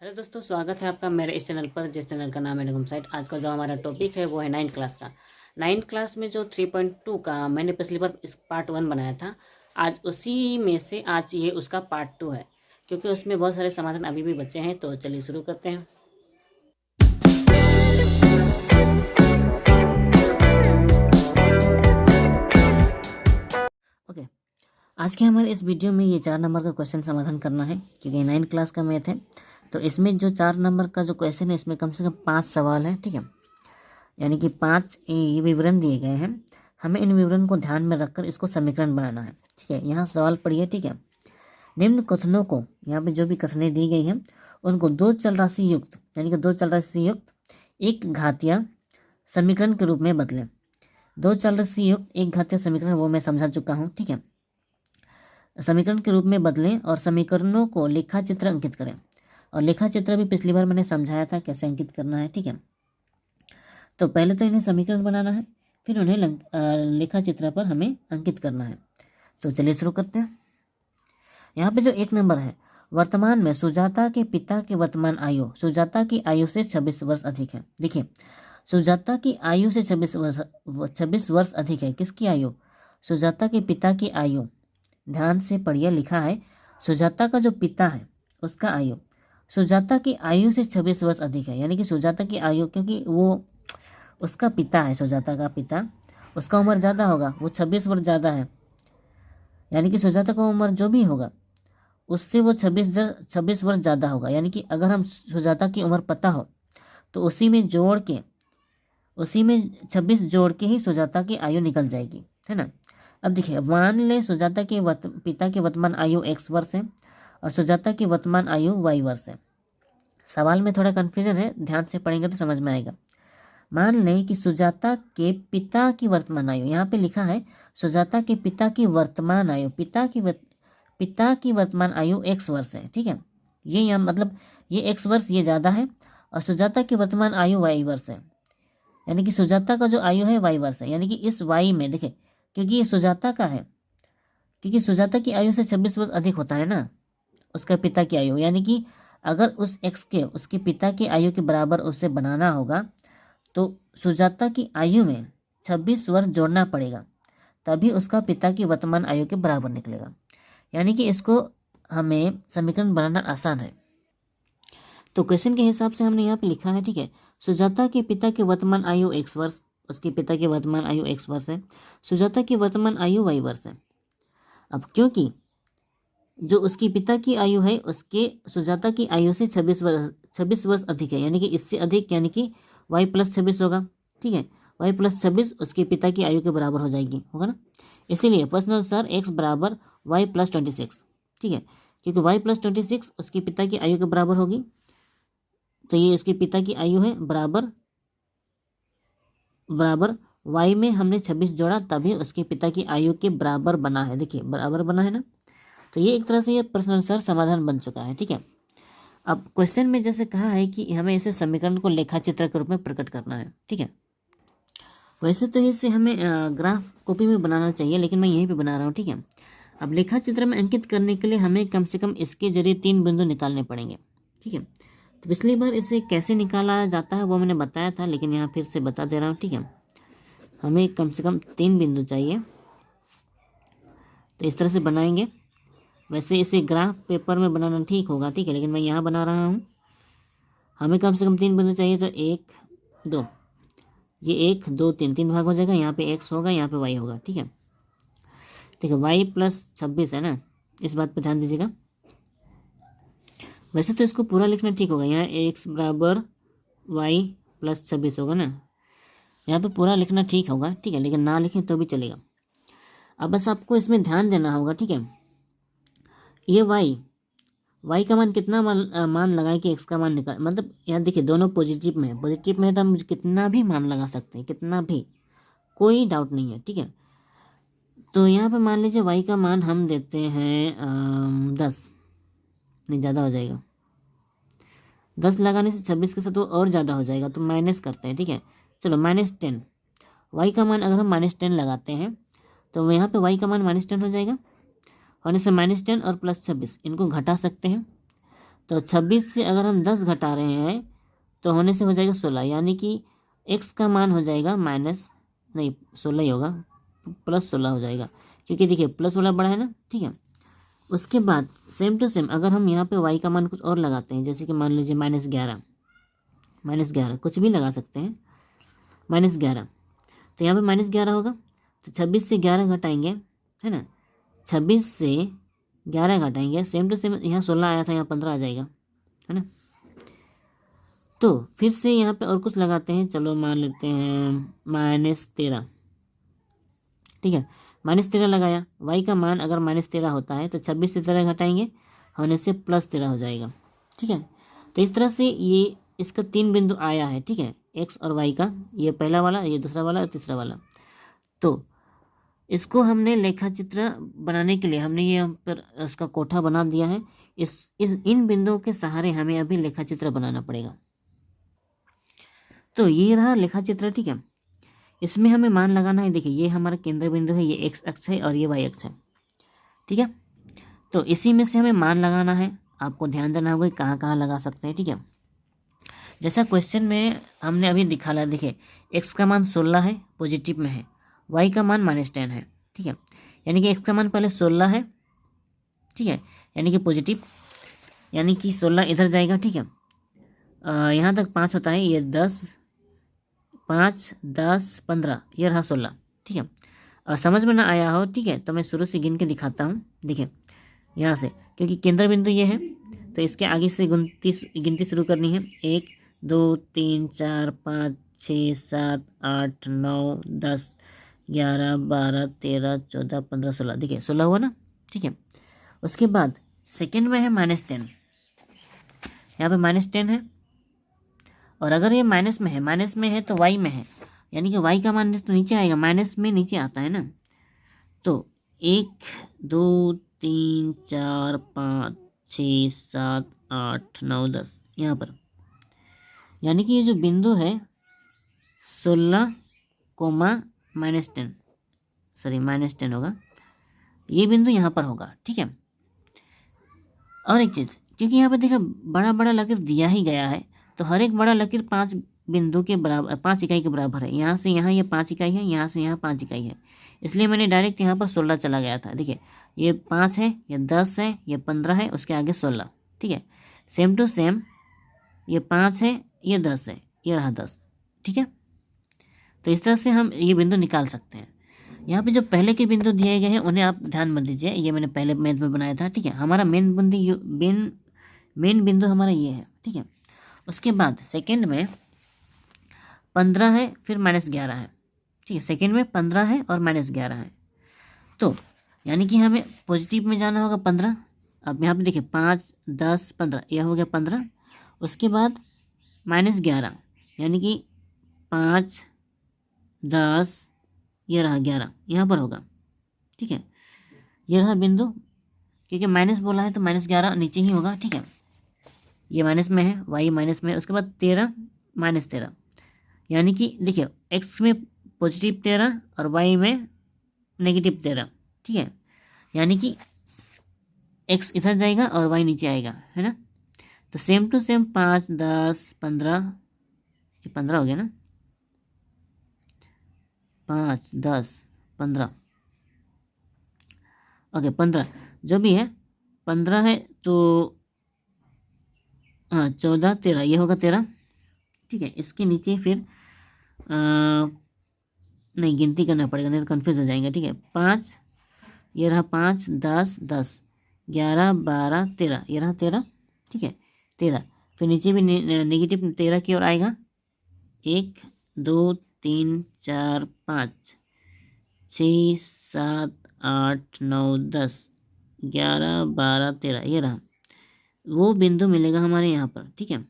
Hello दोस्तों, स्वागत है आपका मेरे इस चैनल पर, जिस चैनल का नाम है निगम साइट। आज का जो हमारा टॉपिक है वो है 9th क्लास का। 9th क्लास में जो 3.2 का मैंने पिछली बार इस पार्ट 1 बनाया था, आज उसी में से आज ये उसका पार्ट 2 है, क्योंकि उसमें बहुत सारे समाधान अभी भी बचे हैं। तो चलिए शुरू करते हैं। ओके, आज के हमारे इस वीडियो में ये 4 नंबर का क्वेश्चन समाधान करना है, क्योंकि 9th क्लास का मैथ है। तो इसमें जो 4 नंबर का जो क्वेश्चन है, इसमें कम से कम 5 सवाल है, ठीक है। यानी कि 5 ये विवरण दिए गए हैं। हमें इन विवरण को ध्यान में रखकर इसको समीकरण बनाना है, ठीक है। यहाँ सवाल पढ़िए, ठीक है। निम्न कथनों को, यहाँ पे जो भी कथनें दी गई हैं उनको दो चल राशि युक्त, यानी कि दो चल राशि युक्त एक घातीय समीकरण के रूप में बदलें। दो चल राशि युक्त एक घातीय समीकरण वो मैं समझा चुका हूँ, ठीक है। समीकरण के रूप में बदलें और समीकरणों को लेखा चित्र अंकित करें। और लेखा चित्र भी पिछली बार मैंने समझाया था कैसे अंकित करना है, ठीक है। तो पहले तो इन्हें समीकरण बनाना है, फिर उन्हें लेखा चित्र पर हमें अंकित करना है। तो चलिए शुरू करते हैं। यहाँ पे जो 1 नंबर है, वर्तमान में सुजाता के पिता की वर्तमान आयु सुजाता की आयु से 26 वर्ष अधिक है। देखिए, सुजाता की आयु से 26 वर्ष अधिक है। किसकी आयु? सुजाता के पिता की आयु। ध्यान से पढ़िए, लिखा है सुजाता का जो पिता है उसका आयु सुजाता की आयु से 26 वर्ष अधिक है। यानी कि सुजाता की आयु, क्योंकि वो उसका पिता है, सुजाता का पिता, उसका उम्र ज़्यादा होगा, वो 26 वर्ष ज़्यादा है। यानी कि सुजाता का उम्र जो भी होगा उससे वो 26 वर्ष ज़्यादा होगा। यानी कि अगर हम सुजाता की उम्र पता हो तो उसी में 26 जोड़ के ही सुजाता की आयु निकल जाएगी, है ना। अब देखिए, मान ले सुजाता के पिता की वर्तमान आयु x वर्ष है और सुजाता की वर्तमान आयु y वर्ष है। सवाल में थोड़ा कन्फ्यूजन है, ध्यान से पढ़ेंगे तो समझ में आएगा। मान लें कि सुजाता के पिता की वर्तमान आयु, यहाँ पे लिखा है सुजाता के पिता की वर्तमान आयु, पिता की वर्तमान आयु x वर्ष है, ठीक है। ये यहाँ मतलब ये x वर्ष ये ज़्यादा है और सुजाता की वर्तमान आयु y वर्ष है। यानी कि सुजाता का जो आयु है y वर्ष है। यानी कि इस y में देखिए, क्योंकि ये सुजाता का है, क्योंकि सुजाता की आयु से 26 वर्ष अधिक होता है ना उसका पिता की आयु। यानी कि अगर उस x के उसके पिता की आयु के बराबर उसे बनाना होगा तो सुजाता की आयु में 26 वर्ष जोड़ना पड़ेगा, तभी उसका पिता की वर्तमान आयु के बराबर निकलेगा। यानी कि इसको हमें समीकरण बनाना आसान है। तो क्वेश्चन के हिसाब से हमने यहाँ पे लिखा है, ठीक है। सुजाता के पिता की वर्तमान आयु x वर्ष, उसके पिता की वर्तमान आयु x वर्ष है। सुजाता की वर्तमान आयु y वर्ष है। अब क्योंकि जो उसकी पिता की आयु है उसके सुजाता की आयु से 26 वर्ष अधिक है, यानी कि इससे अधिक, यानी कि y + 26 होगा, ठीक है। y + 26 उसके पिता की आयु के बराबर हो जाएगी, होगा ना। इसीलिए प्रश्न अनुसार x बराबर y + 26, ठीक है। क्योंकि y + 26 उसके पिता की आयु के बराबर होगी, तो ये उसके पिता की आयु है, बराबर y में हमने 26 जोड़ा तभी उसके पिता की आयु के बराबर बना है। देखिए, बराबर बना है ना। तो ये एक तरह से ये प्रश्नानुसार समाधान बन चुका है, ठीक है। अब क्वेश्चन में जैसे कहा है कि हमें इसे समीकरण को लेखा चित्र के रूप में प्रकट करना है, ठीक है। वैसे तो इसे हमें ग्राफ कॉपी में बनाना चाहिए, लेकिन मैं यहीं पे बना रहा हूँ, ठीक है। अब लेखा चित्र में अंकित करने के लिए हमें कम से कम इसके जरिए 3 बिंदु निकालने पड़ेंगे, ठीक है। तो पिछली बार इसे कैसे निकाला जाता है वो मैंने बताया था, लेकिन यहाँ फिर से बता दे रहा हूँ, ठीक है। हमें कम से कम 3 बिंदु चाहिए, तो इस तरह से बनाएंगे। वैसे इसे ग्राफ पेपर में बनाना ठीक होगा, ठीक है, लेकिन मैं यहाँ बना रहा हूँ। हमें कम से कम 3 बिंदु चाहिए, तो 1 2, ये 1 2 3 भाग हो जाएगा। यहाँ पे x होगा, यहाँ पे y होगा, ठीक है। ठीक है, y + 26 है ना, इस बात पे ध्यान दीजिएगा। वैसे तो इसको पूरा लिखना ठीक होगा, यहाँ x बराबर y + 26 होगा ना, यहाँ पे पूरा लिखना ठीक होगा, ठीक है, लेकिन ना लिखें तो भी चलेगा। अब बस आपको इसमें ध्यान देना होगा, ठीक है। ये y का मान कितना मान लगाए कि x का मान निकाल, मतलब यहाँ देखिए दोनों पॉजिटिव में है तो हम कितना भी मान लगा सकते हैं, कितना भी, कोई डाउट नहीं है, ठीक है। तो यहाँ पे मान लीजिए y का मान हम देते हैं 10, नहीं ज़्यादा हो जाएगा, 10 लगाने से 26 के साथ वो और ज़्यादा हो जाएगा, तो माइनस करते हैं, ठीक है। चलो -10, y का मान अगर हम -10 लगाते हैं तो यहाँ पे y का मान -10 हो जाएगा। होने से -10 और +26 इनको घटा सकते हैं, तो 26 से अगर हम 10 घटा रहे हैं तो होने से हो जाएगा 16, यानी कि x का मान हो जाएगा माइनस, नहीं 16 ही होगा, प्लस 16 हो जाएगा, क्योंकि देखिए प्लस वाला बड़ा है ना, ठीक है। उसके बाद सेम टू सेम अगर हम यहाँ पे y का मान कुछ और लगाते हैं, जैसे कि मान लीजिए -11 कुछ भी लगा सकते हैं, -11, तो यहाँ पे -11 होगा, तो 26 से 11 घटाएंगे, है ना, 26 से 11 घटाएंगे, सेम टू सेम यहाँ 16 आया था, यहाँ 15 आ जाएगा, है ना। तो फिर से यहाँ पे और कुछ लगाते हैं, चलो मान लेते हैं -13, ठीक है, -13 लगाया, y का मान अगर -13 होता है तो 26 से 13 घटाएंगे, होने से +13 हो जाएगा, ठीक है। तो इस तरह से ये इसका 3 बिंदु आया है, ठीक है, x और y का, ये पहला वाला, ये दूसरा वाला और तीसरा वाला। तो इसको हमने लेखा चित्र बनाने के लिए हमने ये पर इसका कोठा बना दिया है। इन बिंदुओं के सहारे हमें अभी लेखा चित्र बनाना पड़ेगा। तो ये रहा लेखा चित्र, ठीक है। इसमें हमें मान लगाना है, देखिए ये हमारा केंद्र बिंदु है, ये एक्स अक्ष है और ये वाई अक्ष है, ठीक है। तो इसी में से हमें मान लगाना है, आपको ध्यान देना होगा कहाँ कहाँ लगा सकते हैं, ठीक है। जैसा क्वेश्चन में हमने अभी दिखाया, देखिए एक्स का मान 16 है, पॉजिटिव में है, वाई का मान -10 है, ठीक है, यानी कि एक्स का मान पहले 16 है, ठीक है, यानी कि पॉजिटिव, यानी कि 16 इधर जाएगा, ठीक है। यहाँ तक 5 होता है, ये 10, 5, 10, 15, ये रहा 16, ठीक है। और समझ में ना आया हो, ठीक है, तो मैं शुरू से गिन के दिखाता हूँ, देखिए यहाँ से, क्योंकि केंद्र बिंदु ये है तो इसके आगे से गिनती शुरू करनी है। 1, 2, 3, 4, 5, 6, 7, 8, 9, 10, 11, 12, 13, 14, 15, 16, देखिए 16 हुआ ना, ठीक है। उसके बाद सेकेंड में है -10, यहाँ पे -10 है, और अगर ये माइनस में है तो वाई में है, यानी कि वाई का मान तो नीचे आएगा, माइनस में नीचे आता है ना। तो 1, 2, 3, 4, 5, 6, 7, 8, 9, 10 यहाँ पर, यानी कि ये जो बिंदु है 16, -10, सॉरी -10 होगा, ये बिंदु यहाँ पर होगा, ठीक है। और एक चीज़, क्योंकि यहाँ पर देखिए बड़ा बड़ा लकीर दिया ही गया है, तो हर एक बड़ा लकीर 5 बिंदु के बराबर, 5 इकाई के बराबर है। यहाँ से यहाँ ये 5 इकाई है, यहाँ से यहाँ 5 इकाई है, इसलिए मैंने डायरेक्ट यहाँ पर 16 चला गया था। देखिए ये 5 है, ये 10 है, ये 15 है, उसके आगे 16, ठीक है। सेम टू सेम ये 5 है, ये 10 है, ये रहा 10, ठीक है। तो इस तरह से हम ये बिंदु निकाल सकते हैं। यहाँ पे जो पहले के बिंदु दिए गए हैं उन्हें आप ध्यान मत दीजिए, ये मैंने पहले मैथ में बनाया था, ठीक है। हमारा मेन बिंदु हमारा ये है, ठीक है। उसके बाद सेकंड में 15 है, फिर -11 है, ठीक है। सेकंड में 15 है और -11 है, तो यानी कि हमें पॉजिटिव में जाना होगा 15। अब यहाँ पे देखिए 5, 10, 15, यह हो गया 15। उसके बाद -11, यानी कि 5, 10, ये रहा 11, यहाँ पर होगा, ठीक है। ये रहा बिंदु, क्योंकि माइनस बोला है तो -11 नीचे ही होगा, ठीक है। ये माइनस में है, वाई माइनस में है। उसके बाद 13, -13, यानी कि देखिए एक्स में पॉजिटिव 13 और वाई में नेगेटिव 13, ठीक है, यानी कि एक्स इधर जाएगा और वाई नीचे आएगा, है ना। तो सेम टू सेम 5, 10, 15, ये 15 हो गया ना, 5, 10, 15, ओके 15 जो भी है, 15 है तो हाँ 14, 13, ये होगा 13, ठीक है। इसके नीचे फिर नहीं गिनती करना पड़ेगा, नहीं तो कन्फ्यूज हो जाएंगे, ठीक है। 5, ये रहा 5, 10, 10, 11, 12, 13, ये रहा 13, ठीक है 13। फिर नीचे भी नेगेटिव 13 की ओर आएगा, 1, 2, 3, 4, 5, 6, 7, 8, 9, 10, 11, 12, 13, ये रहा वो बिंदु मिलेगा हमारे यहाँ पर, ठीक है।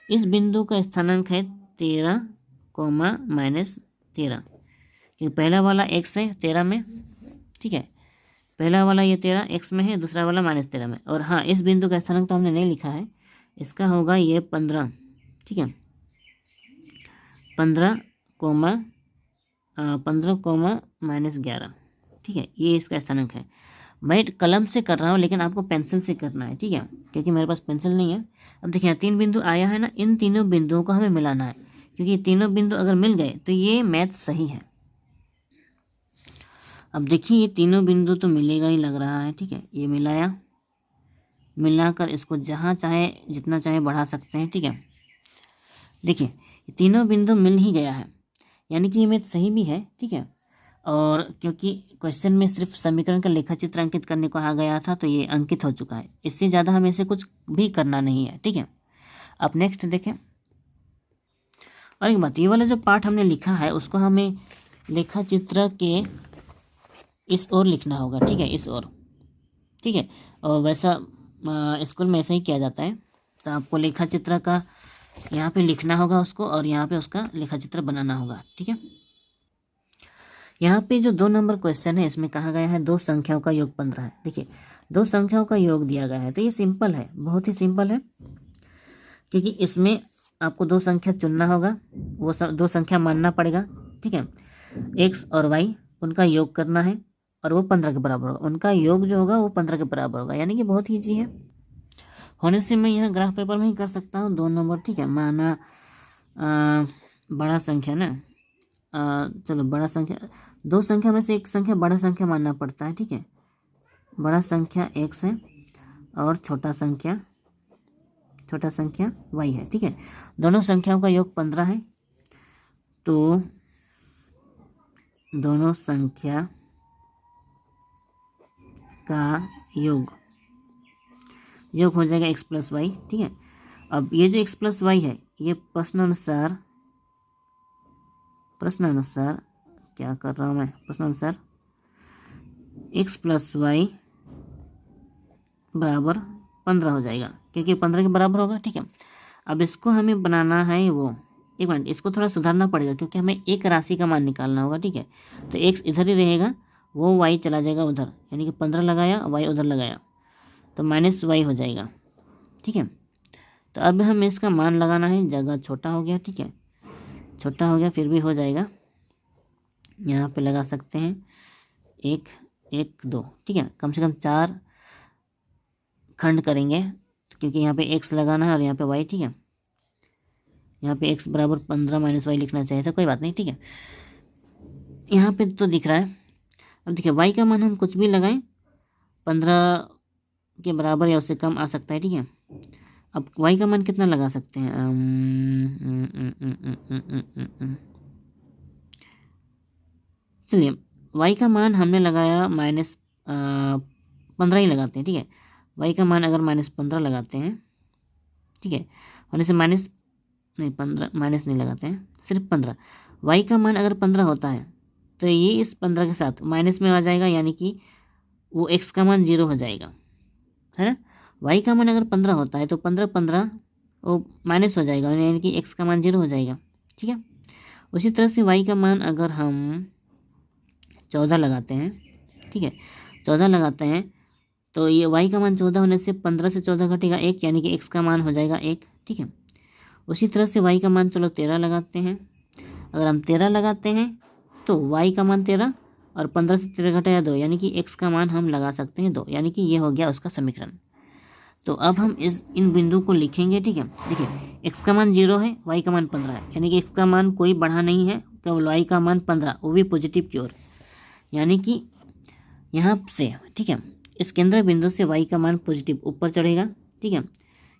इस बिंदु का स्थानांक है 13, -13, क्योंकि पहला वाला x है 13 में, ठीक है। पहला वाला ये 13 x में है, दूसरा वाला -13 में। और हाँ, इस बिंदु का स्थानांक तो हमने नहीं लिखा है, इसका होगा ये 15, ठीक है, 15, -11, ठीक है, ये इसका स्थानांक है। मैं कलम से कर रहा हूँ लेकिन आपको पेंसिल से करना है, ठीक है, क्योंकि मेरे पास पेंसिल नहीं है। अब देखिए 3 बिंदु आया है ना, इन तीनों बिंदुओं को हमें मिलाना है, क्योंकि तीनों बिंदु अगर मिल गए तो ये मैथ सही है। अब देखिए ये तीनों बिंदु तो मिलेगा ही लग रहा है, ठीक है, ये मिलाया, मिलाकर इसको जहाँ चाहे जितना चाहे बढ़ा सकते हैं, ठीक है। देखिए ये तीनों बिंदु मिल ही गया है, यानी कि ये मैथ सही भी है, ठीक है। और क्योंकि क्वेश्चन में सिर्फ समीकरण का लेखा चित्र अंकित करने को कहा गया था तो ये अंकित हो चुका है, इससे ज़्यादा हमें इसे कुछ भी करना नहीं है, ठीक है। अब नेक्स्ट देखें, और एक बात, ये वाला जो पार्ट हमने लिखा है उसको हमें लेखा चित्र के इस ओर लिखना होगा, ठीक है, इस ओर, ठीक है। और वैसा स्कूल में ऐसा ही किया जाता है, तो आपको लेखा चित्र का यहाँ पे लिखना होगा उसको, और यहाँ पे उसका लेखा चित्र बनाना होगा, ठीक है। यहाँ पे जो 2 नंबर क्वेश्चन है इसमें कहा गया है 2 संख्याओं का योग 15 है। देखिए 2 संख्याओं का योग दिया गया है, तो ये सिंपल है, बहुत ही सिंपल है, क्योंकि इसमें आपको 2 संख्या चुनना होगा, वो 2 संख्या मानना पड़ेगा, ठीक है। एक्स और वाई उनका योग करना है और वो 15 के बराबर होगा, उनका योग जो होगा वो 15 के बराबर होगा, यानी कि बहुत ईजी है। होने से मैं यहाँ ग्राफ पेपर में ही कर सकता हूँ 2 नंबर, ठीक है। माना बड़ा संख्या ना, चलो बड़ा संख्या, 2 संख्या में से एक संख्या बड़ा संख्या मानना पड़ता है, ठीक है। बड़ा संख्या एक्स है और छोटा संख्या वाई है, ठीक है। दोनों संख्याओं का योग 15 है, तो दोनों संख्या का योग हो जाएगा एक्स प्लस वाई, ठीक है। अब ये जो एक्स प्लस वाई है ये प्रश्नानुसार क्या कर रहा हूँ मैं, प्रश्नानुसार एक्स प्लस वाई बराबर 15 हो जाएगा, क्योंकि 15 के बराबर होगा, ठीक है। अब इसको हमें बनाना है वो, एक मिनट, इसको थोड़ा सुधारना पड़ेगा, क्योंकि हमें एक राशि का मान निकालना होगा, ठीक है। तो एक्स इधर ही रहेगा, वो वाई चला जाएगा उधर, यानी कि 15 लगाया, वाई उधर लगाया, तो माइनस वाई हो जाएगा, ठीक है। तो अब हमें इसका मान लगाना है, जगह छोटा हो गया, ठीक है, छोटा हो गया, फिर भी हो जाएगा, यहाँ पे लगा सकते हैं 1 1 2, ठीक है। कम से कम 4 खंड करेंगे, क्योंकि यहाँ पे एक्स लगाना है और यहाँ पे वाई, ठीक है। यहाँ पे एक्स बराबर 15 माइनस वाई लिखना चाहिए था, कोई बात नहीं, ठीक है। यहाँ पे तो दिख रहा है। अब देखिए वाई का मान हम कुछ भी लगाएं 15 के बराबर या उससे कम आ सकता है, ठीक है। अब वाई का मान कितना लगा सकते हैं, चलिए वाई का मान हमने लगाया -15 ही लगाते हैं, ठीक है। वाई का मान अगर -15 लगाते हैं, ठीक है, होने से माइनस नहीं लगाते हैं, सिर्फ 15। वाई का मान अगर 15 होता है तो ये इस 15 के साथ माइनस में आ जाएगा, यानी कि वो एक्स का मान 0 हो जाएगा, है ना। वाई का मान अगर 15 होता है तो 15 वो माइनस हो जाएगा, यानी कि एक्स का मान 0 हो जाएगा, ठीक है। उसी तरह से वाई का मान अगर हम 14 लगाते हैं, ठीक है, 14 लगाते हैं तो ये वाई का मान 14 होने से 15 से 14 घटेगा 1, यानी कि एक्स का मान हो जाएगा 1, ठीक है। उसी तरह से वाई का मान चलो 13 लगाते हैं, अगर हम 13 लगाते हैं तो वाई का मान 13 और 15 से 13 घटाया 2, यानी कि एक्स का मान हम लगा सकते हैं 2, यानी कि ये हो गया उसका समीकरण। तो अब हम इन बिंदु को लिखेंगे, ठीक है। देखिए एक्स का मान 0 है, वाई का मान 15 है, यानी कि एक्स का मान कोई बढ़ा नहीं है, केवल वाई का मान 15, वो भी पॉजिटिव की ओर, यानी कि यहाँ से, ठीक है, इस केंद्र बिंदु से वाई का मान पॉजिटिव ऊपर चढ़ेगा, ठीक है।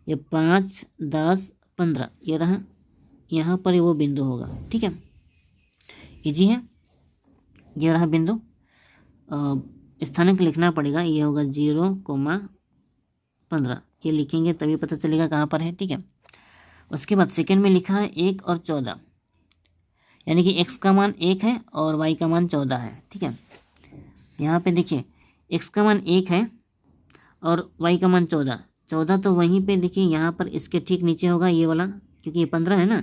ये 5 10 15 ये रहा, यहाँ पर वो बिंदु होगा, ठीक है, इजी है। ये रहा बिंदु, स्थानांक लिखना पड़ेगा, ये होगा 0,15, ये लिखेंगे तभी पता चलेगा कहाँ पर है, ठीक है। उसके बाद सेकंड में लिखा है 1 और 14, यानी कि एक्स का मान 1 है और वाई का मान 14 है, ठीक है। यहाँ पे देखिए एक्स का मान 1 है और वाई का मान 14, तो वहीं पे देखिए यहाँ पर इसके ठीक नीचे होगा ये वाला, क्योंकि ये 15 है ना,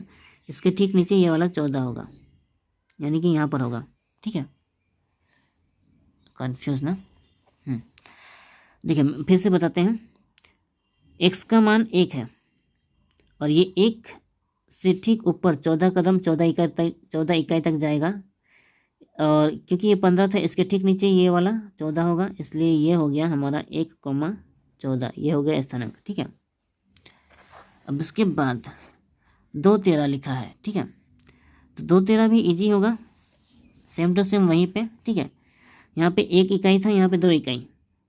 इसके ठीक नीचे ये वाला 14 होगा, यानी कि यहाँ पर होगा, ठीक है। कन्फ्यूज ना, देखिए फिर से बताते हैं, एक्स का मान 1 है और ये 1 से ठीक ऊपर 14 कदम 14 इकाई तक जाएगा, और क्योंकि ये 15 था, इसके ठीक नीचे ये वाला 14 होगा, इसलिए ये हो गया हमारा 1,14, ये हो गया स्थानांक। ठीक है, अब उसके बाद 2,13 लिखा है। ठीक है, तो 2,13 भी इजी होगा, सेम टू सेम वहीं पे। ठीक है, यहाँ पे 1 इकाई था, यहाँ पे 2 इकाई,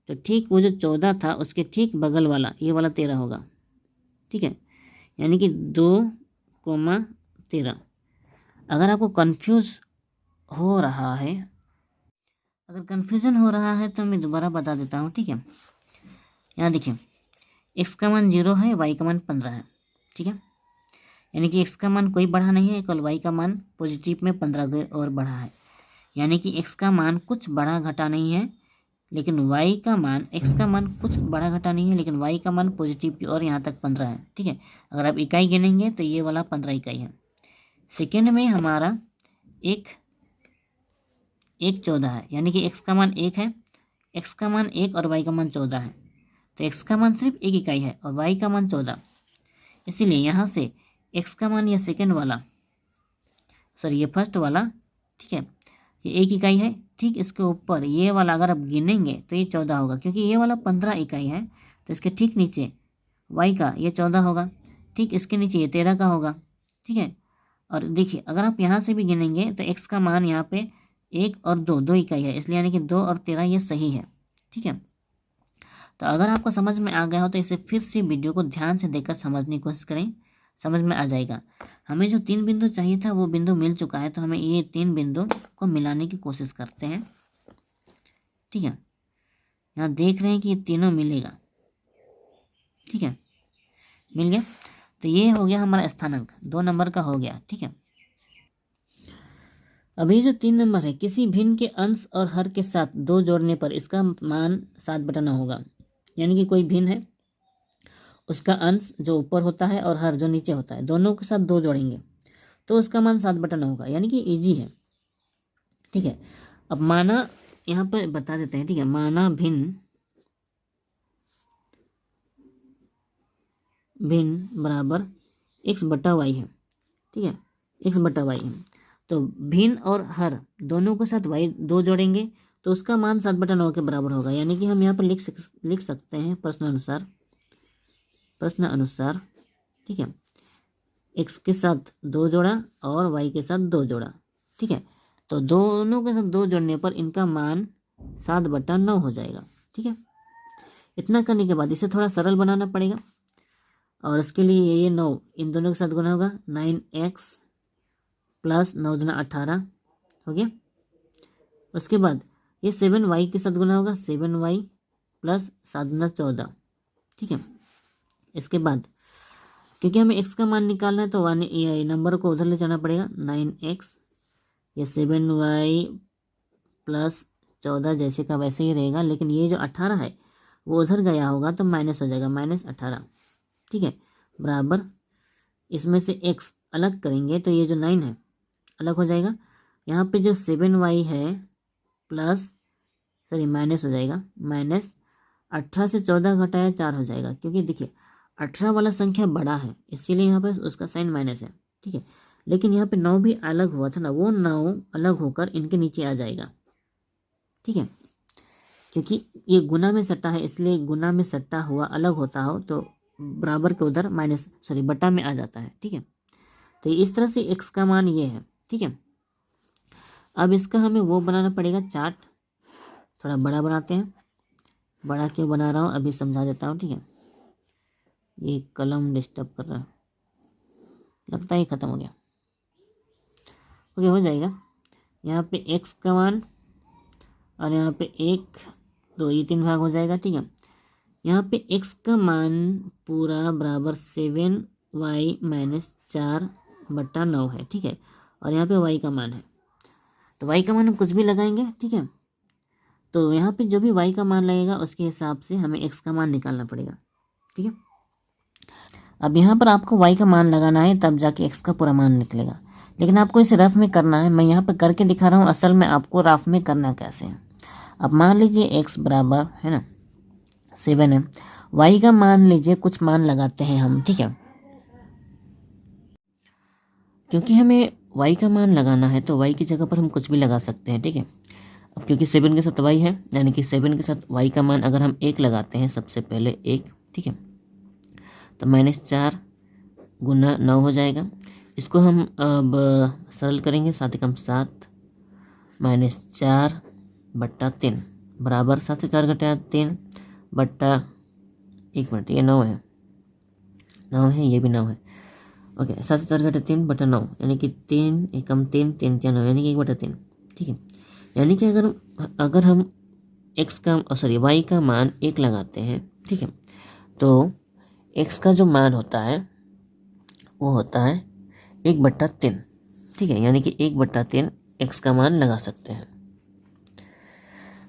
तो ठीक वो जो 14 था उसके ठीक बगल वाला ये वाला 13 होगा। ठीक है, यानी कि 2,13। अगर आपको कंफ्यूज हो रहा है, अगर कन्फ्यूज़न हो रहा है तो मैं दोबारा बता देता हूँ। ठीक है, यहाँ देखिए x का मान 0 है, y का मान 15 है। ठीक है, यानी कि x का मान कोई बढ़ा नहीं है, केवल y का मान पॉजिटिव में 15 और बढ़ा है। यानी कि x का मान कुछ बढ़ा घटा नहीं है, लेकिन y का मान, x का मान कुछ बढ़ा घटा नहीं है, लेकिन y का मान पॉजिटिव की ओर यहाँ तक 15 है। ठीक है, अगर आप इकाई गिनेंगे तो ये वाला 15 इकाई है। सेकेंड में हमारा 1,14 है, यानी कि x का मान 1 है, x का मान 1 और y का मान 14 है, तो x का मान सिर्फ 1 इकाई है और y का मान 14। इसीलिए यहाँ से x का मान, ये सेकेंड वाला, सॉरी ये फर्स्ट वाला, ठीक है, ये 1 इकाई है। ठीक इसके ऊपर ये वाला अगर आप गिनेंगे तो ये 14 होगा, क्योंकि ये वाला 15 इकाई है, तो इसके ठीक नीचे y का ये 14 होगा, ठीक इसके नीचे ये 13 का होगा। ठीक है, और देखिए अगर आप यहाँ से भी गिनेंगे तो x का मान यहाँ पे 1 और 2 इकाई है, इसलिए यानी कि 2 और 13 ये सही है। ठीक है, तो अगर आपको समझ में आ गया हो तो इसे फिर से वीडियो को ध्यान से देखकर समझने की कोशिश करें, समझ में आ जाएगा। हमें जो 3 बिंदु चाहिए था वो बिंदु मिल चुका है, तो हमें ये 3 बिंदु को मिलाने की कोशिश करते हैं। ठीक है, यहाँ देख रहे हैं कि ये तीनों मिलेगा। ठीक है, मिल गया, तो ये हो गया हमारा स्थानांक, 2 नंबर का हो गया। ठीक है, अभी जो 3 नंबर है, किसी भिन्न के अंश और हर के साथ 2 जोड़ने पर इसका मान 7/9 होगा। यानी कि कोई भिन्न है, उसका अंश जो ऊपर होता है और हर जो नीचे होता है, दोनों के साथ 2 जोड़ेंगे तो उसका मान 7/9 होगा, यानी कि इजी है। ठीक है, अब माना यहाँ पर बता देते हैं। ठीक है, माना भिन्न बराबर x/y है। ठीक है, x/y है, तो भिन्न और हर दोनों के साथ y 2 जोड़ेंगे तो उसका मान 7/9 के बराबर होगा। यानी कि हम यहाँ पर लिख सकते हैं प्रश्न अनुसार। ठीक है, x के साथ 2 जोड़ा और y के साथ 2 जोड़ा। ठीक है, तो दोनों के साथ 2 जोड़ने पर इनका मान 7/9 हो जाएगा। ठीक है, इतना करने के बाद इसे थोड़ा सरल बनाना पड़ेगा, और इसके लिए ये 9 इन दोनों के साथ गुना होगा, 9x प्लस 9 दूना 18 हो गया। उसके बाद ये 7y के साथ गुना होगा, 7y प्लस 7 दूना 14। ठीक है, इसके बाद क्योंकि हमें x का मान निकालना है तो ये नंबर को उधर ले जाना पड़ेगा, 9x, ये 7y प्लस 14 जैसे का वैसे ही रहेगा, लेकिन ये जो 18 है वो उधर गया होगा तो माइनस हो जाएगा, -18। ठीक है, बराबर इसमें से x अलग करेंगे तो ये जो 9 है अलग हो जाएगा। यहाँ पे जो 7y है माइनस हो जाएगा, -18 से 14 घटाया 4 हो जाएगा, क्योंकि देखिए 18 वाला संख्या बड़ा है इसीलिए यहाँ पे उसका साइन माइनस है। ठीक है, लेकिन यहाँ पे 9 भी अलग हुआ था ना, वो 9 अलग होकर इनके नीचे आ जाएगा। ठीक है, क्योंकि ये गुना में सट्टा है, इसलिए गुना में सट्टा हुआ अलग होता हो तो बराबर के उधर बटा में आ जाता है। ठीक है, तो इस तरह से x का मान ये है। ठीक है, अब इसका हमें वो बनाना पड़ेगा चार्ट, थोड़ा बड़ा बनाते हैं। बड़ा क्यों बना रहा हूँ अभी समझा देता हूँ। ठीक है, ये कलम डिस्टर्ब कर रहा है, लगता है ये ख़त्म हो गया। ओके, हो जाएगा। यहाँ पे x का मान और यहाँ पे 1 2 ये 3 भाग हो जाएगा। ठीक है, यहाँ पे x का मान पूरा बराबर 7y - 4/9 है। ठीक है, और यहाँ पे y का मान है, तो y का मान हम कुछ भी लगाएंगे। ठीक है, तो यहाँ पे जो भी y का मान लगेगा उसके हिसाब से हमें x का मान निकालना पड़ेगा। ठीक है, अब यहाँ पर आपको y का मान लगाना है, तब जाके x का पूरा मान निकलेगा, लेकिन आपको इसे रफ में करना है। मैं यहाँ पर करके दिखा रहा हूँ, असल में आपको रफ में करना कैसे है। अब मान लीजिए x बराबर है ना 7 है, y का मान लीजिए कुछ मान लगाते हैं हम। ठीक है, क्योंकि हमें y का मान लगाना है तो y की जगह पर हम कुछ भी लगा सकते हैं, ठीक है। अब क्योंकि 7 के साथ y है, यानी कि 7 के साथ y का मान अगर हम 1 लगाते हैं, सबसे पहले 1, ठीक है, तो -4 गुना 9 हो जाएगा। इसको हम अब सरल करेंगे, 7 एकम 7 -4 बट्टा 3 बराबर 7 से 4 घटाया 3 बट्टा 1 मिनट, ये 9 है, 9 है, ये भी 9 है। ओके, 7 से 4 घटे 3 बटा 9, यानी कि 3 एकम 3 3 4 9, यानी कि 1 बटा 3, ठीक है। यानी कि अगर हम y का मान 1 लगाते हैं, ठीक है, तो x का जो मान होता है वो होता है 1 बट्टा 3, ठीक है, यानी कि 1 बट्टा 3 x का मान लगा सकते हैं।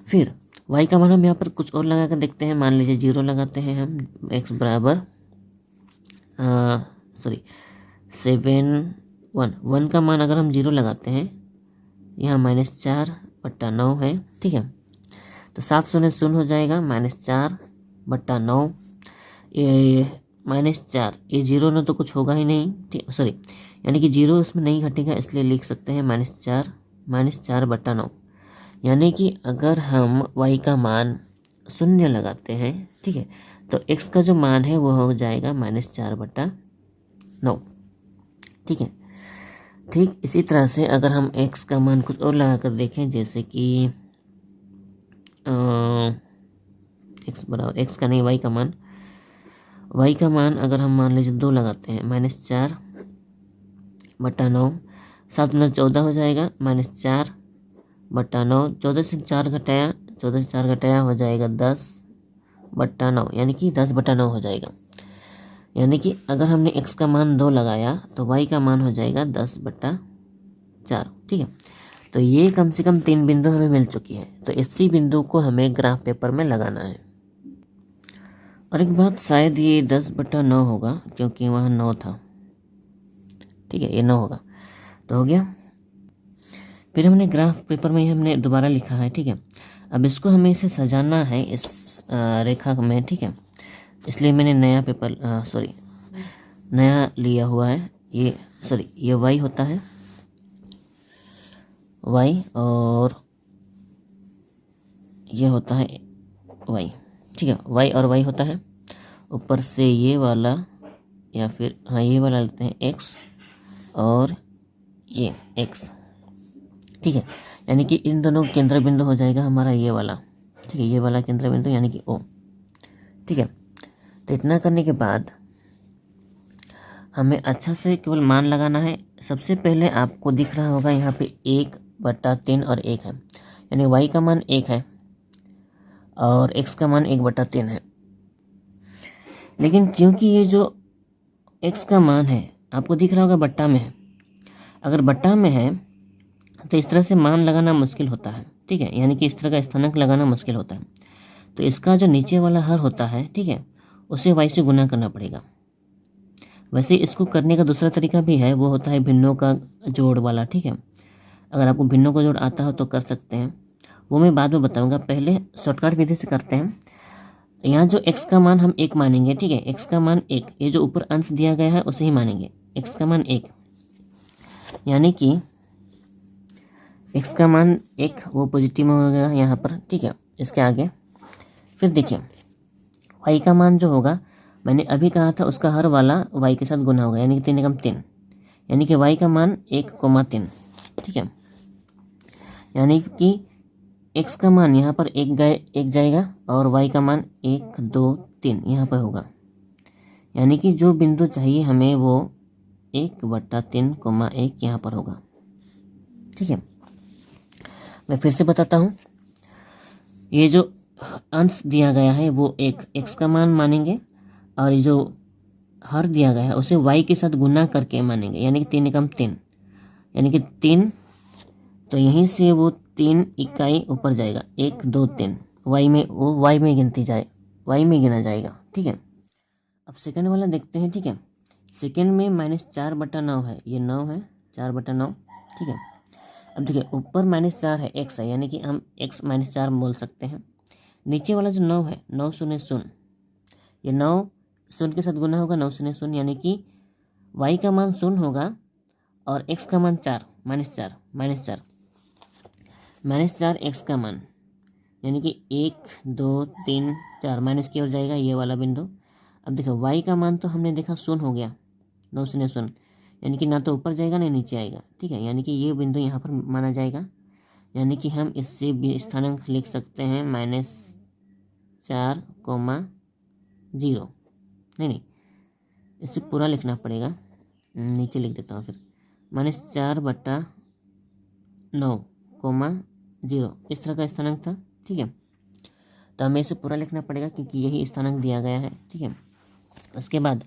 फिर y का मान हम यहाँ पर कुछ और लगा कर देखते हैं। मान लीजिए 0 लगाते हैं हम, x बराबर 1 का मान अगर हम 0 लगाते हैं, यहाँ -4 बट्टा 9 है, ठीक है, तो 7 शून्य शून्य हो जाएगा, -4 बट्टा 9, ये -4, ये 0 में तो कुछ होगा ही नहीं, ठीक, यानी कि 0 इसमें नहीं घटेगा, इसलिए लिख सकते हैं -4 बट्टा 9। यानी कि अगर हम y का मान 0 लगाते हैं, ठीक है, तो x का जो मान है वो हो जाएगा -4 बट्टा 9, ठीक है। ठीक इसी तरह से अगर हम x का मान कुछ और लगा कर देखें, जैसे कि x बराबर x का नहीं, y का मान अगर हम मान लीजिए 2 लगाते हैं, -4 बट्टा 9, 7 में 14 हो जाएगा, -4 बट्टा 9, 14 से 4 घटाया हो जाएगा 10 बट्टा 9, यानी कि 10 बट्टा 9 हो जाएगा। यानी कि अगर हमने x का मान 2 लगाया तो y का मान हो जाएगा 10 बट्टा 4, ठीक है। तो ये कम से कम 3 बिंदु हमें मिल चुकी है। तो इसी बिंदु को हमें ग्राफ पेपर में लगाना है। और एक बात, शायद ये 10 बट्टा 9 होगा, क्योंकि वहाँ 9 था, ठीक है, ये 9 होगा, तो हो गया। फिर हमने ग्राफ पेपर में हमने दोबारा लिखा है, ठीक है। अब इसको हमें इसे सजाना है इस रेखा में, ठीक है, इसलिए मैंने नया लिया हुआ है। ये y होता है, y, और ये होता है y, ठीक है, y और y होता है। ऊपर से ये वाला, या फिर ये वाला लेते हैं x, और ये x, ठीक है, यानी कि इन दोनों केंद्र बिंदु हो जाएगा हमारा ये वाला, ठीक है, ये वाला केंद्र बिंदु यानी कि O, ठीक है। तो इतना करने के बाद हमें अच्छा से केवल मान लगाना है। सबसे पहले आपको दिख रहा होगा यहाँ पे 1 बट्टा 3 और 1 है, यानी y का मान 1 है और x का मान 1 बट्टा 3 है। लेकिन क्योंकि ये जो x का मान है आपको दिख रहा होगा बट्टा में है, अगर बट्टा में है तो इस तरह से मान लगाना मुश्किल होता है, ठीक है, यानी कि इस तरह का स्थानांक लगाना मुश्किल होता है। तो इसका जो नीचे वाला हर होता है, ठीक है, उसे y से गुना करना पड़ेगा। वैसे इसको करने का दूसरा तरीका भी है, वो होता है भिन्नों का जोड़ वाला, ठीक है। अगर आपको भिन्नों का जोड़ आता हो तो कर सकते हैं, वो मैं बाद में बताऊंगा। पहले शॉर्टकट विधि से करते हैं। यहाँ जो x का मान हम 1 मानेंगे, ठीक है, x का मान 1, ये जो ऊपर अंश दिया गया है उसे ही मानेंगे, x का मान 1, यानी कि x का मान 1 वो पॉजिटिव हो गया यहाँ पर, ठीक है। इसके आगे फिर देखिए y का मान जो होगा, मैंने अभी कहा था उसका हर वाला y के साथ गुना होगा, यानी कि 3 एकम 3, यानी कि y का मान 1,3, ठीक है। यानी कि x का मान यहाँ पर 1 जाएगा और y का मान 1 2 3 यहाँ पर होगा, यानी कि जो बिंदु चाहिए हमें वो 1 बट्टा 3,1 यहाँ पर होगा, ठीक है। मैं फिर से बताता हूँ, ये जो अंश दिया गया है वो एक x का मान मानेंगे, और ये जो हर दिया गया है उसे y के साथ गुना करके मानेंगे, यानी कि 3 एकम 3, यानी कि 3, तो यहीं से वो 3 इकाई ऊपर जाएगा, 1 2 3, y में गिना जाएगा, ठीक है। अब सेकंड वाला देखते हैं, ठीक है। सेकंड में -4 बटा 9 है, ये 9 है, 4 बटा 9, ठीक है। अब देखिए ऊपर -4 है, x है, यानी कि हम x -4 बोल सकते हैं। नीचे वाला जो 9 है, 9 शून्य शून्य, ये 9 शून्य के साथ गुना होगा, 9 शून्य शून्य, यानी कि y का मान 0 होगा और x का मान 4 -4 x का मान, यानी कि 1 2 3 4 माइनस की ओर जाएगा ये वाला बिंदु। अब देखो y का मान तो हमने देखा 0 हो गया, 9 0 0, यानी कि ना तो ऊपर जाएगा ना नीचे आएगा, ठीक है, यानी कि ये बिंदु यहाँ पर माना जाएगा। यानी कि हम इससे भी स्थानांक लिख सकते हैं -4,0, नहीं इससे पूरा लिखना पड़ेगा, नीचे लिख देता हूँ फिर, -4/9,0 इस तरह का स्थानांक था, ठीक है। तो हमें इसे पूरा लिखना पड़ेगा क्योंकि यही स्थानांक दिया गया है, ठीक है। उसके बाद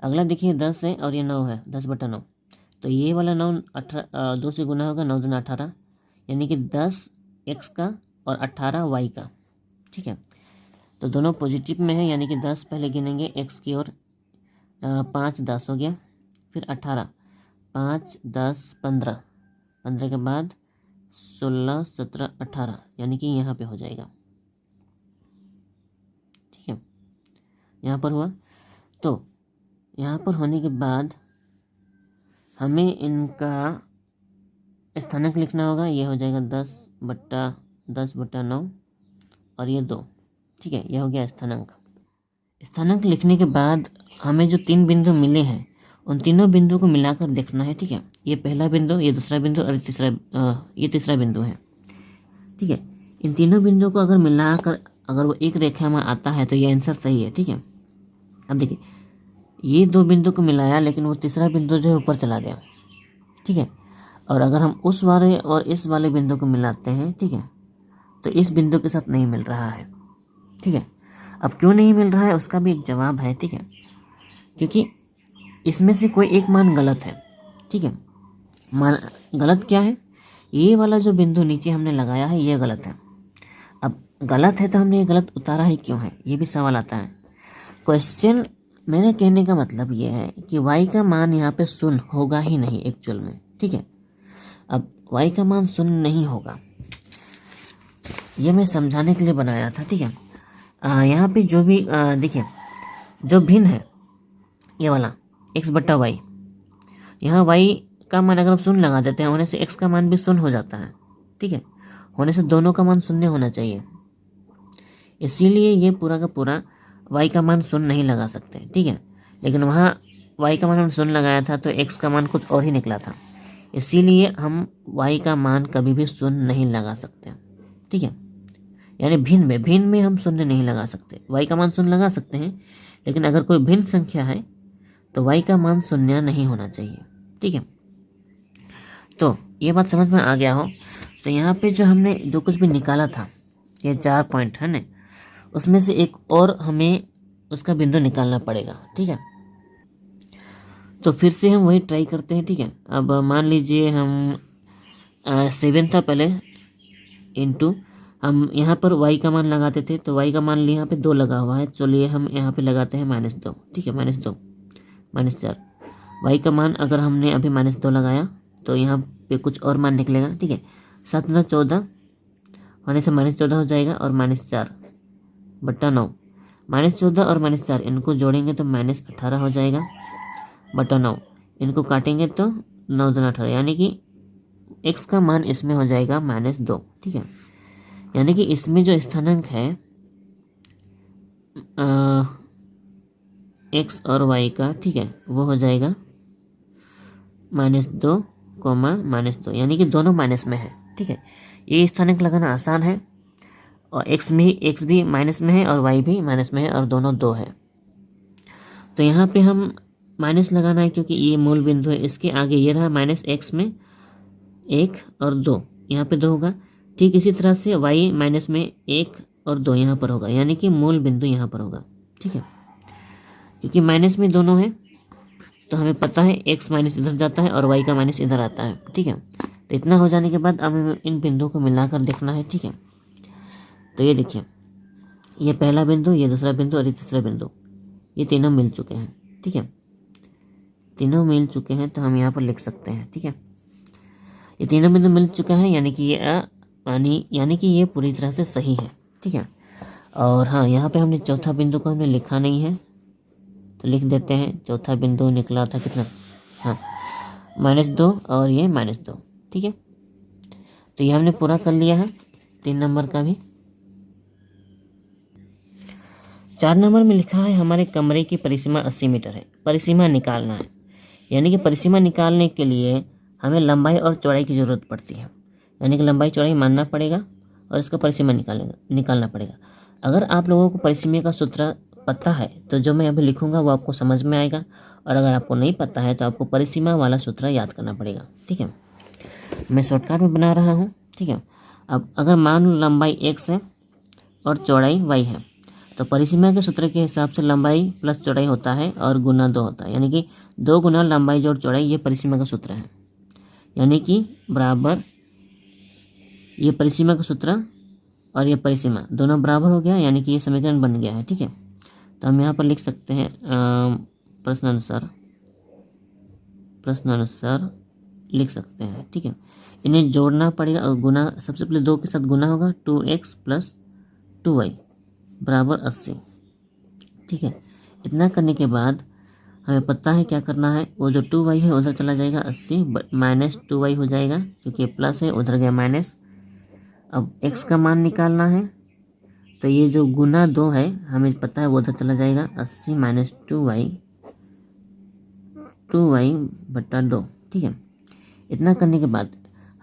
अगला देखिए 10 है और ये 9 है, 10/9, तो ये वाला 9 2 से गुना होगा, 9 दूना 18, यानी कि 10 x का और 18 y का, ठीक है। तो दोनों पॉजिटिव में है, यानी कि 10 पहले गिनेंगे x की ओर, 5 10 हो गया, फिर 18 5 10 15, 15 के बाद 16 17 18, यानी कि यहाँ पे हो जाएगा, ठीक है, यहाँ पर हुआ। तो यहाँ पर होने के बाद हमें इनका स्थानांक लिखना होगा, ये हो जाएगा 10/9 और ये 2, ठीक है, यह हो गया स्थानांक लिखने के बाद हमें जो 3 बिंदु मिले हैं उन तीनों बिंदुओं को मिलाकर देखना है, ठीक है। ये पहला बिंदु, ये दूसरा बिंदु और ये तीसरा बिंदु है, ठीक है। इन तीनों बिंदुओं को अगर मिलाकर अगर वो एक रेखा में आता है तो ये आंसर सही है, ठीक है। अब देखिए ये 2 बिंदु को मिलाया लेकिन वो तीसरा बिंदु जो है ऊपर चला गया, ठीक है। और अगर हम उस वाले और इस वाले बिंदु को मिलाते हैं, ठीक है, तो इस बिंदु के साथ नहीं मिल रहा है, ठीक है। अब क्यों नहीं मिल रहा है उसका भी एक जवाब है, ठीक है, क्योंकि इसमें से कोई एक मान गलत है, ठीक है। मान गलत क्या है, ये वाला जो बिंदु नीचे हमने लगाया है ये गलत है। अब गलत है तो हमने ये गलत उतारा ही क्यों है, ये भी सवाल आता है। क्वेश्चन मेरे कहने का मतलब ये है कि y का मान यहाँ पे 0 होगा ही नहीं एक्चुअल में, ठीक है। अब y का मान 0 नहीं होगा, ये मैं समझाने के लिए बनाया था, ठीक है। यहाँ पे जो भी देखिए जो भिन्न है ये वाला x/y, यहाँ y का मान अगर हम 0 लगा देते हैं होने से x का मान भी 0 हो जाता है, ठीक है, होने से दोनों का मान 0 होना चाहिए, इसीलिए ये पूरा का पूरा y का मान 0 नहीं लगा सकते, ठीक है। लेकिन वहाँ y का मान हम 0 लगाया था तो x का मान कुछ और ही निकला था, इसीलिए हम y का मान कभी भी 0 नहीं लगा सकते, ठीक है। यानी भिन्न में हम 0 नहीं लगा सकते, y का मान 0 लगा सकते हैं, लेकिन अगर कोई भिन्न संख्या है तो y का मान 0 नहीं होना चाहिए, ठीक है। तो ये बात समझ में आ गया हो। तो यहाँ पे जो हमने जो कुछ भी निकाला था ये 4 पॉइंट है ना, उसमें से एक और हमें उसका बिंदु निकालना पड़ेगा, ठीक है। तो फिर से हम वही ट्राई करते हैं, ठीक है। अब मान लीजिए हम 7 था पहले, इंटू हम यहाँ पर y का मान लगाते थे तो y का मान यहाँ पे 2 लगा हुआ है, चलिए हम यहाँ पे लगाते हैं -2, ठीक है, -2 -4। y का मान अगर हमने अभी -2 लगाया तो यहाँ पे कुछ और मान निकलेगा, ठीक है। 7 9 14 होने से -14 हो जाएगा और -4/9, -14 और -4 इनको जोड़ेंगे तो -18 हो जाएगा बटा 9, इनको काटेंगे तो 9 दूना 18, यानी कि x का मान इसमें हो जाएगा -2, ठीक है। यानी कि इसमें जो स्थानांक है x और y का, ठीक है, वो हो जाएगा -2, -2, यानी कि दोनों माइनस में है, ठीक है। ये स्थानांक लगाना आसान है और x भी माइनस में है और y भी माइनस में है और दोनों 2 है। तो यहाँ पे हम माइनस लगाना है क्योंकि ये मूल बिंदु है, इसके आगे ये रहा -x में 1 और 2, यहाँ पे 2 होगा। ठीक इसी तरह से y माइनस में 1 और 2 यहाँ पर होगा, यानी कि मूल बिंदु यहाँ पर होगा, ठीक है। क्योंकि माइनस में दोनों है तो हमें पता है x माइनस इधर जाता है और y का माइनस इधर आता है, ठीक है। तो इतना हो जाने के बाद अब हमें इन बिंदुओं को मिलाकर देखना है, ठीक है। तो ये देखिए ये पहला बिंदु, ये दूसरा बिंदु और ये तीसरा बिंदु, ये तीनों मिल चुके हैं, ठीक है, तीनों मिल चुके हैं। तो हम यहाँ पर लिख सकते हैं, ठीक है, ये तीनों बिंदु मिल चुका है, यानी कि ये पूरी तरह से सही है, ठीक है। और हाँ, यहाँ पे हमने चौथा बिंदु को हमने लिखा नहीं है तो लिख देते हैं। चौथा बिंदु निकला था कितना हाँ -2 और ये -2, ठीक है। तो ये हमने पूरा कर लिया है 3 नंबर का भी। 4 नंबर में लिखा है हमारे कमरे की परिसीमा 80 मीटर है, परिसीमा निकालना है। यानी कि परिसीमा निकालने के लिए हमें लंबाई और चौड़ाई की ज़रूरत पड़ती है, यानी कि लंबाई चौड़ाई मानना पड़ेगा और इसका परिसीमा निकालना पड़ेगा। अगर आप लोगों को परिसीमा का सूत्र पता है तो जो मैं अभी लिखूंगा वो आपको समझ में आएगा, और अगर आपको नहीं पता है तो आपको परिसीमा वाला सूत्र याद करना पड़ेगा, ठीक है। मैं शॉर्टकट में बना रहा हूँ, ठीक है। अब अगर मान लो लंबाई x है और चौड़ाई y है, तो परिसीमा के सूत्र के हिसाब से लंबाई प्लस चौड़ाई होता है और गुना 2 होता है, यानी कि 2 गुना लंबाई जोड़ चौड़ाई, ये परिसीमा का सूत्र है। यानी कि बराबर ये परिसीमा का सूत्र और ये परिसीमा दोनों बराबर हो गया, यानी कि ये समीकरण बन गया है, ठीक है। तो हम यहाँ पर लिख सकते हैं प्रश्नानुसार लिख सकते हैं, ठीक है। इन्हें जोड़ना पड़ेगा और गुना, सबसे पहले 2 के साथ गुना होगा, 2x प्लस 2y बराबर 80, ठीक है। इतना करने के बाद हमें पता है क्या करना है, वो जो 2y है उधर चला जाएगा 80 माइनस 2y हो जाएगा, क्योंकि ये प्लस है उधर गया माइनस। अब x का मान निकालना है, तो ये जो गुना 2 है हमें पता है वो उधर चला जाएगा 80 माइनस 2y बटा 2, ठीक है। इतना करने के बाद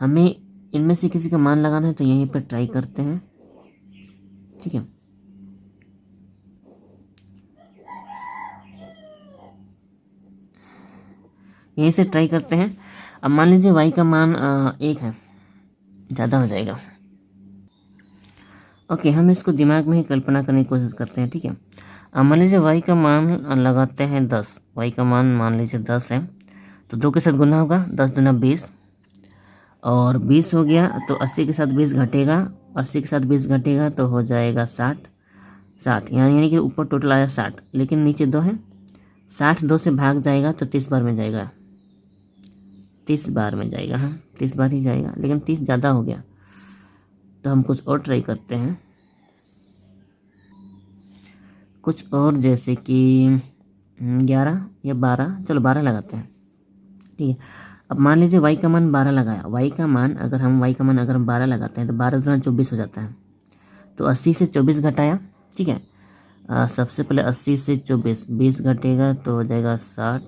हमें इनमें से किसी का मान लगाना है, तो यहीं पर ट्राई करते हैं, ठीक है। यहीं से ट्राई करते हैं। अब मान लीजिए y का मान 1 है, ज़्यादा हो जाएगा। ओके, हम इसको दिमाग में ही कल्पना करने की कोशिश करते हैं, ठीक है। अब मान लीजिए y का मान लगाते हैं 10, y का मान मान लीजिए 10 है, तो 2 के साथ गुना होगा, 10 दूना 20 और 20 हो गया, तो 80 के साथ 20 घटेगा, 80 के साथ 20 घटेगा तो हो जाएगा 60 यानी कि ऊपर टोटल आया 60, लेकिन नीचे 2 है, 60 2 से भाग जाएगा तो 30 बार में जाएगा, 30 बार में जाएगा, हाँ 30 बार ही जाएगा, लेकिन 30 ज़्यादा हो गया, तो हम कुछ और ट्राई करते हैं, कुछ और, जैसे कि 11 या 12, चलो 12 लगाते हैं, ठीक है। अब मान लीजिए y का मान 12 लगाया, y का मान अगर हम 12 लगाते हैं तो 12 दूना 24 हो जाता है, तो 80 से 24 घटाया, ठीक है। सबसे पहले 80 से 24 20 घटेगा तो हो जाएगा 60,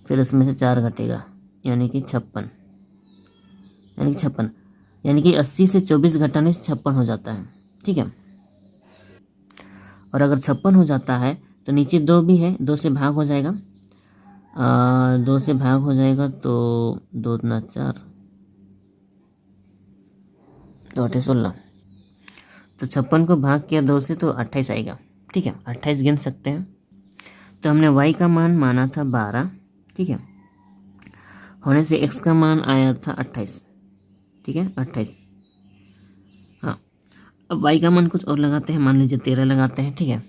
फिर उसमें से 4 घटेगा यानी कि 56, यानी कि 80 से 24 घटाने से 56 हो जाता है, ठीक है। और अगर 56 हो जाता है तो नीचे 2 भी है, 2 से भाग हो जाएगा, 2 से भाग हो जाएगा तो 2 दूना 4 तो 8 16, तो 56 को भाग किया 2 से तो 28 आएगा, ठीक है। 28 गिन सकते हैं। तो हमने y का मान माना था 12, ठीक है, होने से x का मान आया था 28, ठीक है 28। हाँ, अब y का मान कुछ और लगाते हैं, मान लीजिए 13 लगाते हैं, ठीक है।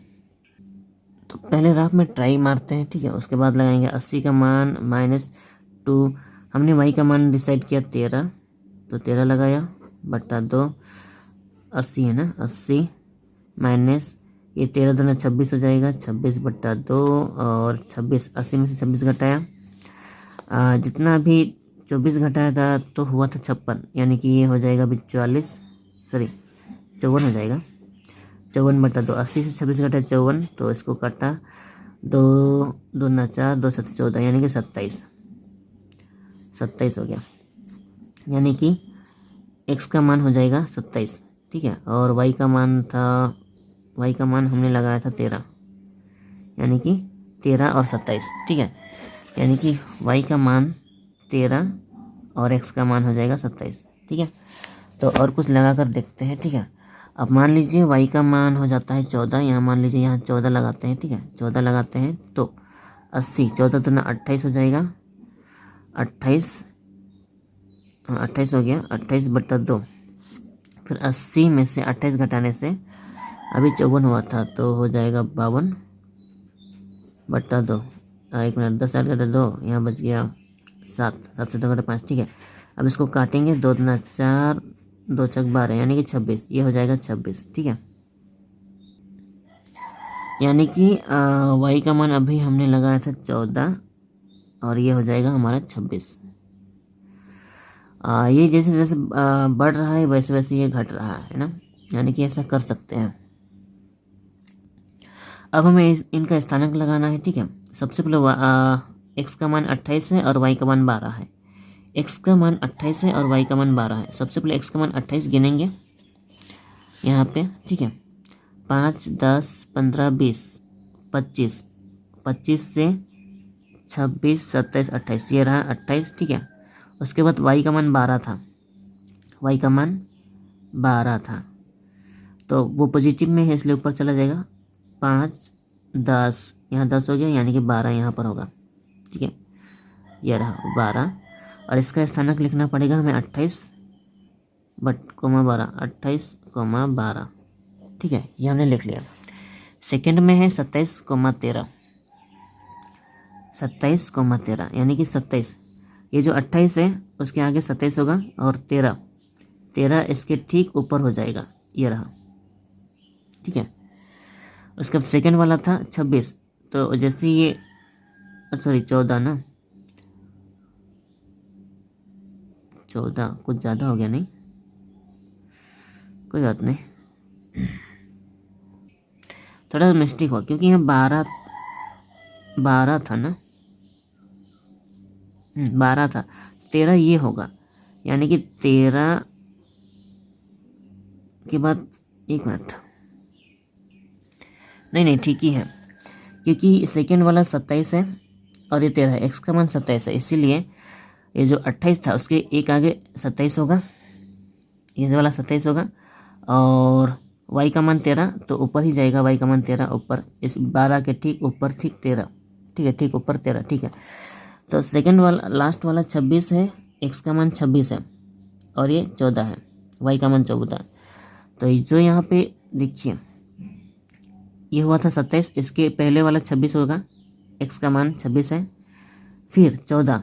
तो पहले राफ में ट्राई मारते हैं, ठीक है, उसके बाद लगाएंगे 80 का मान -2, हमने y का मान डिसाइड किया 13, तो 13 लगाया बटा 2, 80 है ना, 80 माइनस ये 13 दूना 26 हो जाएगा, 26 बटा 2 और 26, 80 में से 26 घटाया, जितना भी 24 घटाया था तो हुआ था 56, यानी कि ये हो जाएगा अभी 54 हो जाएगा, 54 बटा 2, 80 से 26 घटा 54, तो इसको काटा 2 दूना 4 2 7 14, यानी कि 27 हो गया, यानी कि x का मान हो जाएगा 27, ठीक है। और y का मान हमने लगाया था 13, यानी कि 13 और 27, ठीक है, यानी कि y का मान 13 और x का मान हो जाएगा 27, ठीक है। तो और कुछ लगा कर देखते हैं, ठीक है। अब मान लीजिए y का मान हो जाता है 14, यहाँ मान लीजिए यहाँ 14 लगाते हैं, ठीक है, 14 लगाते हैं तो 80, 14 दूना 28 हो जाएगा, 28 हो गया, 28 बटा 2, फिर 80 में से 28 घटाने से अभी 54 हुआ था तो हो जाएगा 52 बटा 2, 1 मिनट 10 8 घटा 2, यहाँ बच गया 7 से 2 घटा 5, ठीक है। अब इसको काटेंगे, 2 दूना 4 2 छक 12, यानी कि 26, ये हो जाएगा 26, ठीक है। यानी कि y का मान अभी हमने लगाया था 14 और ये हो जाएगा हमारा 26। ये जैसे जैसे बढ़ रहा है वैसे वैसे ये घट रहा है ना, यानी कि ऐसा कर सकते हैं। अब हमें इनका स्थानांक लगाना है। ठीक है, सबसे पहले x का मान 28 है और y का मान 12 है। x का मान 28 है और y का मान 12 है। सबसे पहले x का मान 28 गिनेंगे यहाँ पे। ठीक है, 5, 10, 15, 20, 25, 25 से 26, 27, 28, ये रहा 28। ठीक है, उसके बाद y का मान 12 था, y का मान 12 था, तो वो पॉजिटिव में है इसलिए ऊपर चला जाएगा। 5, 10, यहाँ 10 हो गया, यानी कि 12 यहाँ पर होगा। ठीक है, यह रहा 12, और इसका स्थानांक लिखना पड़ेगा हमें 28 बट कोमा 12, 28 कोमा 12। ठीक है, ये हमने लिख लिया। सेकंड में है 27 कोमा 13, 27 कोमा 13, यानी कि 27, ये जो 28 है उसके आगे 27 होगा और 13 इसके ठीक ऊपर हो जाएगा, ये रहा। ठीक है, उसका सेकंड वाला था 26, तो जैसे ये सॉरी 14 ना, 14 कुछ ज़्यादा हो गया, नहीं कोई बात नहीं, थोड़ा सा मिस्टेक हुआ क्योंकि यहाँ 12 था ना, 12 था, 13 ये होगा, यानी कि 13 के बाद 1 मिनट, नहीं ठीक ही है, क्योंकि सेकेंड वाला 27 है और ये 13 है, x का मान 27 है, इसीलिए ये जो 28 था उसके एक आगे 27 होगा, ये वाला 27 होगा, और y का मान 13 तो ऊपर ही जाएगा, y का मान 13 ऊपर, इस 12 के ठीक ऊपर, ठीक 13। ठीक है, ठीक ऊपर 13। ठीक है, तो सेकंड वाला लास्ट वाला 26 है, x का मान 26 है और ये 14 है, y का मान 14 है। तो जो यहाँ पे देखिए ये हुआ था 27, इसके पहले वाला 26 होगा, x का मान 26 है, फिर 14,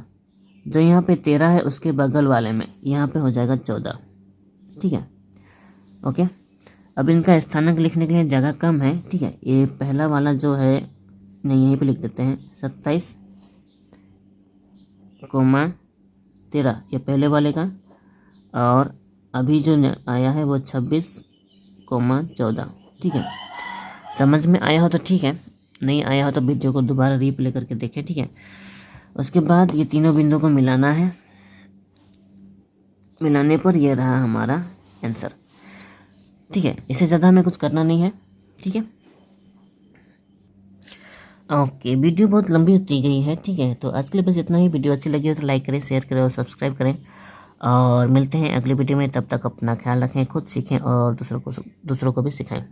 जो यहाँ पे 13 है उसके बगल वाले में यहाँ पे हो जाएगा 14। ठीक है, ओके। अब इनका स्थानांक लिखने के लिए जगह कम है। ठीक है, ये पहला वाला जो है, नहीं यहीं पे लिख देते हैं, 27 कोमा 13, ये पहले वाले का, और अभी जो आया है वो 26 कोमा 14। ठीक है, समझ में आया हो तो ठीक है, नहीं आया हो तो वीडियो को दोबारा रीप्ले करके देखें। ठीक है, उसके बाद ये तीनों बिंदु को मिलाना है, मिलाने पर यह रहा हमारा आंसर। ठीक है, इससे ज़्यादा हमें कुछ करना नहीं है। ठीक है, ओके, वीडियो बहुत लंबी होती गई है। ठीक है, तो आज के लिए बस इतना ही। वीडियो अच्छी लगी हो तो लाइक करें, शेयर करें और सब्सक्राइब करें, और मिलते हैं अगली वीडियो में। तब तक अपना ख्याल रखें, खुद सीखें और दूसरों को भी सिखाएं।